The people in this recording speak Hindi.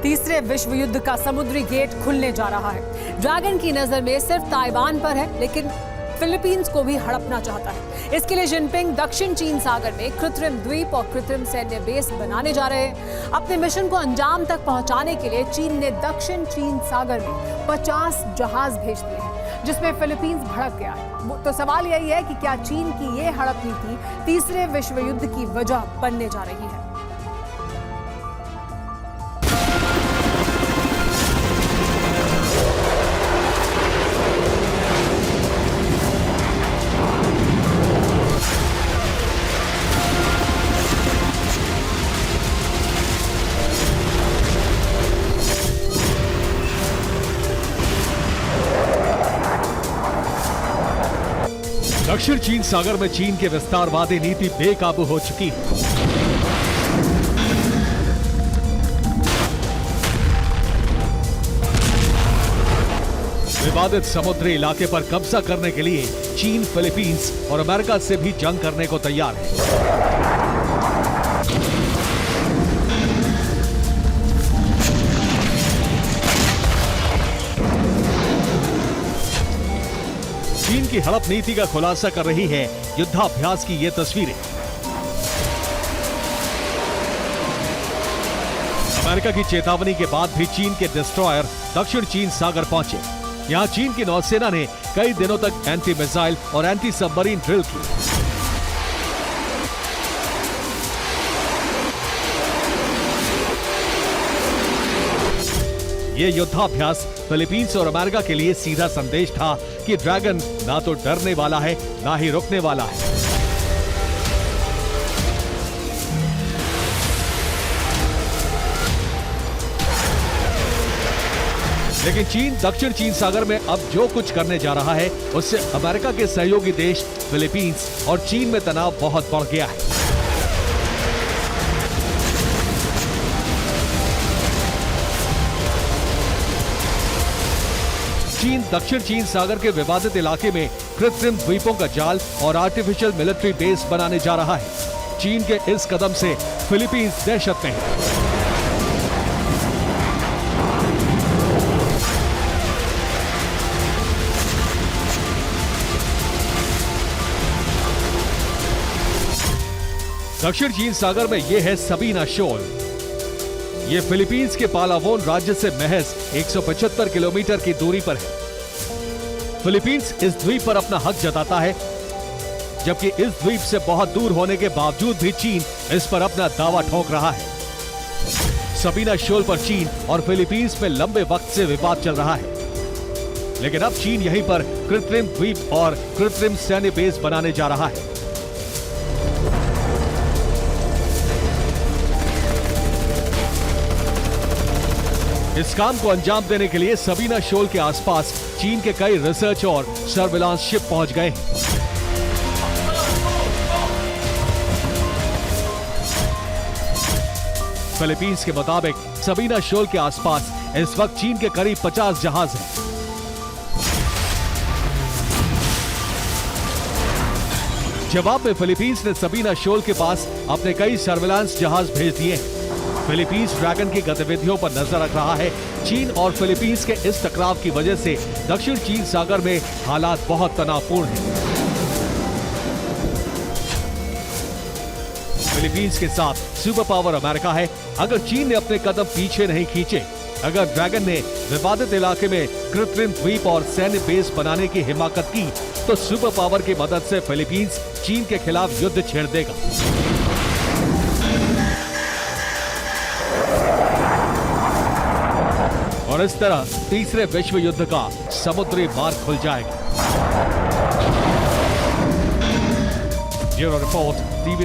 तीसरे विश्व युद्ध का समुद्री गेट खुलने जा रहा है। ड्रैगन की नजर में सिर्फ ताइवान पर है, लेकिन फिलीपींस को भी हड़पना चाहता है। इसके लिए जिनपिंग दक्षिण चीन सागर में कृत्रिम द्वीप और कृत्रिम सैन्य बेस बनाने जा रहे हैं। अपने मिशन को अंजाम तक पहुंचाने के लिए चीन ने दक्षिण चीन सागर में 50 जहाज भेज दिए हैं, जिसमें फिलीपींस भड़क गया है। तो सवाल यही है कि क्या चीन की ये हड़प नीति तीसरे विश्व युद्ध की वजह बनने जा रही है? दक्षिण चीन सागर में चीन के विस्तारवादी नीति बेकाबू हो चुकी है। विवादित समुद्री इलाके पर कब्जा करने के लिए चीन फिलीपींस और अमेरिका से भी जंग करने को तैयार है। चीन की हड़प नीति का खुलासा कर रही है युद्धाभ्यास की ये तस्वीरें। अमेरिका की चेतावनी के बाद भी चीन के डिस्ट्रॉयर दक्षिण चीन सागर पहुंचे। यहां चीन की नौसेना ने कई दिनों तक एंटी मिसाइल और एंटी सबमरीन ड्रिल की। ये युद्धाभ्यास फिलीपींस और अमेरिका के लिए सीधा संदेश था कि ड्रैगन ना तो डरने वाला है, ना ही रुकने वाला है। लेकिन चीन दक्षिण चीन सागर में अब जो कुछ करने जा रहा है, उससे अमेरिका के सहयोगी देश फिलीपींस और चीन में तनाव बहुत बढ़ गया है। चीन दक्षिण चीन सागर के विवादित इलाके में कृत्रिम द्वीपों का जाल और आर्टिफिशियल मिलिट्री बेस बनाने जा रहा है। चीन के इस कदम से फिलीपींस दहशत में है। दक्षिण चीन सागर में यह है सबीना शोल। ये फिलीपींस के पालावोन राज्य से महज 175 किलोमीटर की दूरी पर है। फिलीपींस इस द्वीप पर अपना हक जताता है, जबकि इस द्वीप से बहुत दूर होने के बावजूद भी चीन इस पर अपना दावा ठोक रहा है। सबीना शोल पर चीन और फिलीपींस में लंबे वक्त से विवाद चल रहा है, लेकिन अब चीन यहीं पर कृत्रिम द्वीप और कृत्रिम सैन्य बेस बनाने जा रहा है। इस काम को अंजाम देने के लिए सबीना शोल के आसपास चीन के कई रिसर्च और सर्विलांस शिप पहुंच गए हैं। फिलीपींस के मुताबिक सबीना शोल के आसपास इस वक्त चीन के करीब 50 जहाज हैं। जवाब में फिलीपींस ने सबीना शोल के पास अपने कई सर्विलांस जहाज भेज दिए हैं। फिलीपींस ड्रैगन की गतिविधियों पर नजर रख रहा है। चीन और फिलीपींस के इस टकराव की वजह से दक्षिण चीन सागर में हालात बहुत तनावपूर्ण हैं। फिलीपींस के साथ सुपर पावर अमेरिका है। अगर चीन ने अपने कदम पीछे नहीं खींचे, अगर ड्रैगन ने विवादित इलाके में कृत्रिम द्वीप और सैन्य बेस बनाने की हिमाकत की, तो सुपर पावर की मदद से फिलीपींस चीन के खिलाफ युद्ध छेड़ देगा। और इस तरह तीसरे विश्व युद्ध का समुद्री मार्ग खुल जाएगा। Bureau report, TV